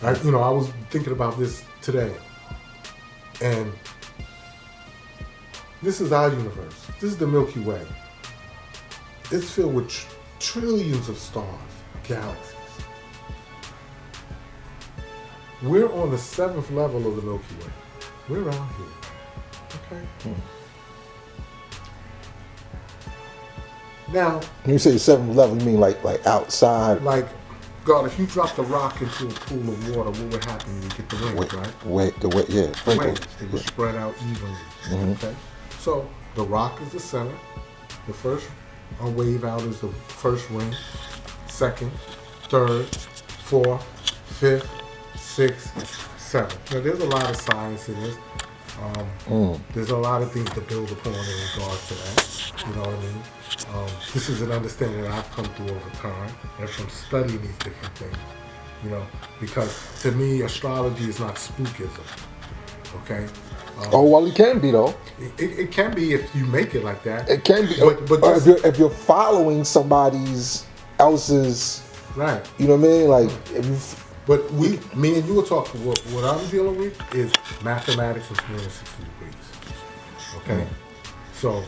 I was thinking about this today, and this is our universe. This is the Milky Way. It's filled with trillions of stars, galaxies. We're on the 7th level of the Milky Way. We're out here. Okay? Now, when you say 7th level, you mean like outside? Like, God, if you dropped a rock into a pool of water, what would happen? You get the waves, right? The waves. They would spread out evenly. Okay? So, the rock is the center. The first wave out is the first ring. Second, third, fourth, fifth, sixth, seventh. Now, there's a lot of science in this. There's a lot of things to build upon in regards to that. You know what I mean? This is an understanding that I've come through over time and from studying these different things. Because to me, astrology is not spookism. Okay? Well, it can be though. It can be if you make it like that. It can be, but if you're following somebody else's, right? You know what I mean? Like, if you. But me and you were talking. What I'm dealing with is mathematics of 360 degrees. Okay, so,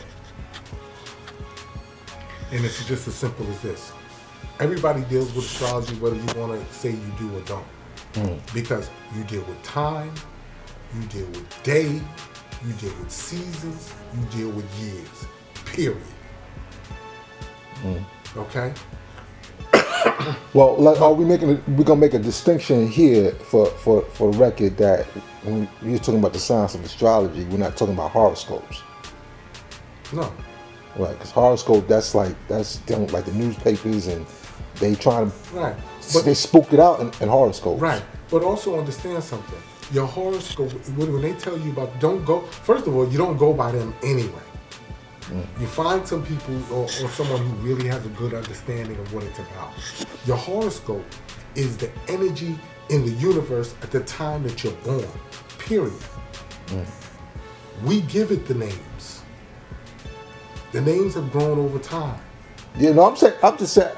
and it's just as simple as this. Everybody deals with astrology, whether you want to say you do or don't, because you deal with time, you deal with day, you deal with seasons, you deal with years. Period. Okay. Well, we're gonna make a distinction here for the record that when you're talking about the science of astrology, we're not talking about horoscopes. No. Right, because horoscope that's dealing with like the newspapers and they try to they spook it out in horoscopes. Right, but also understand something. Your horoscope, when they tell you about, don't go. First of all, you don't go by them anyway. You find some people or someone who really has a good understanding of what it's about. Your horoscope is the energy in the universe at the time that you're born, period. We give it the names. The names have grown over time. Yeah, no, I'm just saying,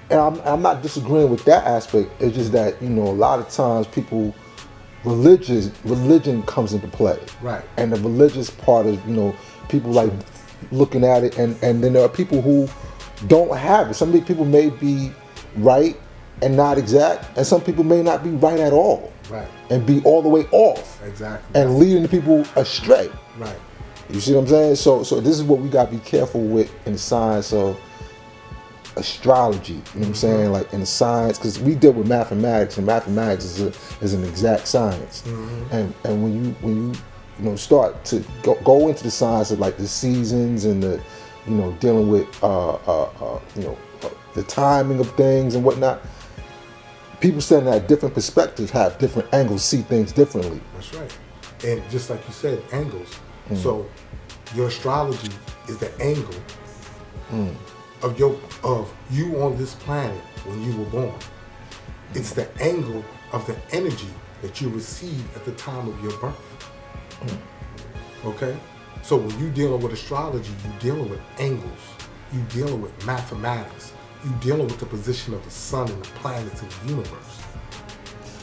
and I'm not disagreeing with that aspect. It's just that, a lot of times religion comes into play. Right. And the religious part is, people like looking at it, and then there are people who don't have it. Some people may be right and not exact, and some people may not be right at all. Right. And be all the way off. Exactly. And leading the people astray. Right. You see what I'm saying? So this is what we got to be careful with in the science of astrology. You know what I'm saying? Like in the science, because we deal with mathematics, and mathematics is an exact science. And when you start to go into the science of like the seasons and the dealing with the timing of things and whatnot, people standing at different perspectives have different angles, see things differently. That's right. And just like you said, angles. So your astrology is the angle of you on this planet when you were born. It's the angle of the energy that you received at the time of your birth. Okay? So when you're dealing with astrology, you're dealing with angles. You're dealing with mathematics. You're dealing with the position of the sun and the planets in the universe.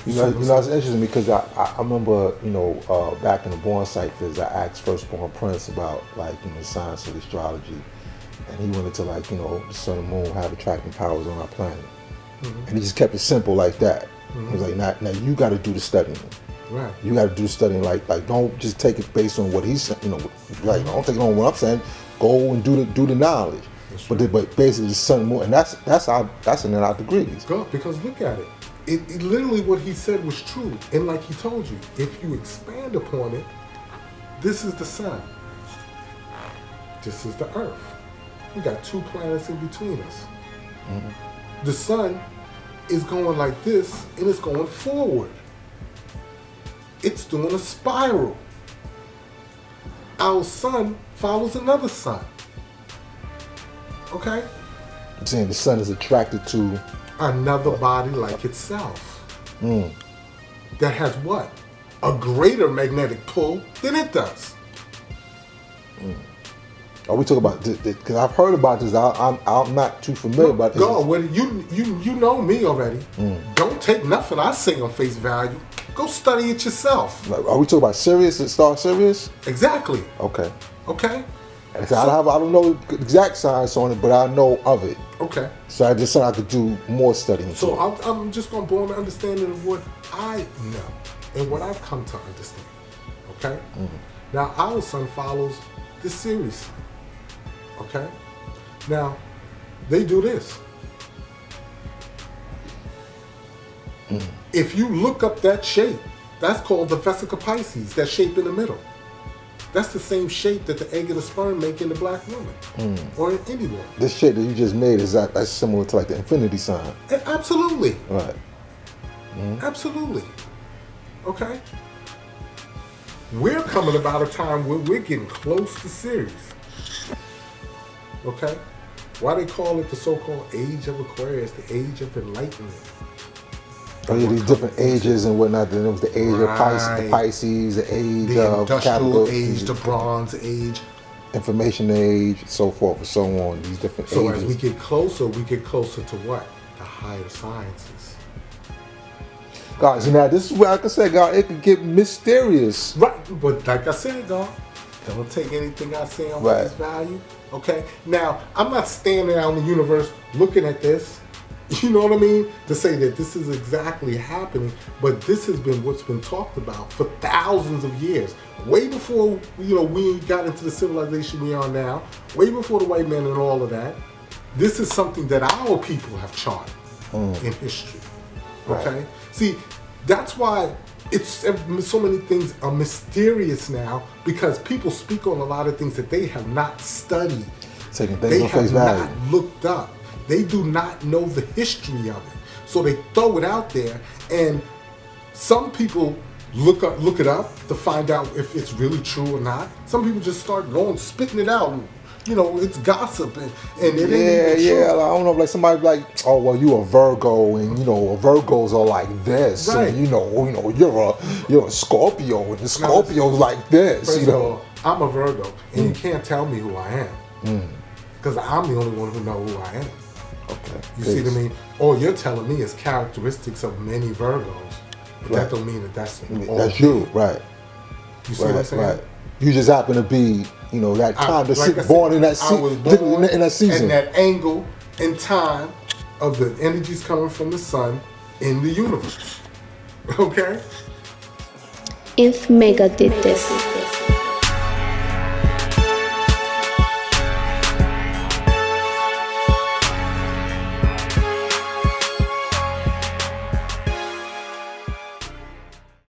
It's interesting because I remember, back in the Born Ciphers, I asked Firstborn Prince about the science of astrology, and he went into the sun and moon have attracting powers on our planet, and he just kept it simple like that. He was like, now you got to do the studying. Right. You got to do the studying. Like don't just take it based on what he's saying. Don't take it on what I'm saying. Go and do the knowledge. But basically the sun and moon, and that's in our degrees. Go, because look at it. It literally what he said was true. And like he told you, if you expand upon it, this is the sun. This is the earth. We got two planets in between us. The sun is going like this, and it's going forward. It's doing a spiral. Our sun follows another sun. Okay? I'm saying the sun is attracted to another body like itself. That has what? A greater magnetic pull than it does. Are we talking about this? Because I've heard about this. I'm not too familiar about this. Go, well, you know me already. Don't take nothing I say on face value. Go study it yourself. Like, are we talking about Sirius and Star Sirius? Exactly. Okay. Okay. So I don't know the exact science on it, but I know of it. Okay. So I just thought I could do more studying. So I'm just going to broaden the understanding of what I know and what I've come to understand. Okay? Now, our sun follows this series. Okay? Now, they do this. If you look up that shape, that's called the Vesica Pisces, that shape in the middle. That's the same shape that the egg and the sperm make in the black woman or in any woman. This shape that you just made, that's similar to like the infinity sign. Absolutely. Right. Absolutely. Okay? We're coming about a time where we're getting close to Sirius. Okay? Why they call it the so-called age of Aquarius, the age of enlightenment. Oh yeah, these different ages and whatnot. Then there was the age of Pisces, the age the of industrial capital age, the bronze age, information age, so forth and so on. These different so ages. as we get closer to what? The higher sciences. Guys, now this is where, like I said, God, it can get mysterious. Right, but like I said, God, don't take anything I say on face value. Okay? Now, I'm not standing out in the universe looking at this, you know what I mean, to say that this is exactly happening, but this has been what's been talked about for thousands of years. Way before, we got into the civilization we are now, way before the white man and all of that. This is something that our people have charted in history. Okay? Right. See, that's why it's so many things are mysterious now, because people speak on a lot of things that they have not studied. Taking things They on have face value. not looked up. They do not know the history of it. So they throw it out there, and some people look it up to find out if it's really true or not. Some people just start spitting it out. It's gossip, and it ain't even true. Yeah. Like, I don't know, like somebody like, oh well, you a Virgo, and Virgos are like this, Right. and you're a Scorpio, and the Scorpio's like this. First of all, I'm a Virgo, and you can't tell me who I am, because I'm the only one who knows who I am. Okay. You see what I mean? All you're telling me is characteristics of many Virgos, but that don't mean that that's all. That's you, right? You see what I'm saying? Right. You just happen to be, that time born in that in that season, and that angle and time of the energies coming from the sun in the universe. Okay? INFmega did this.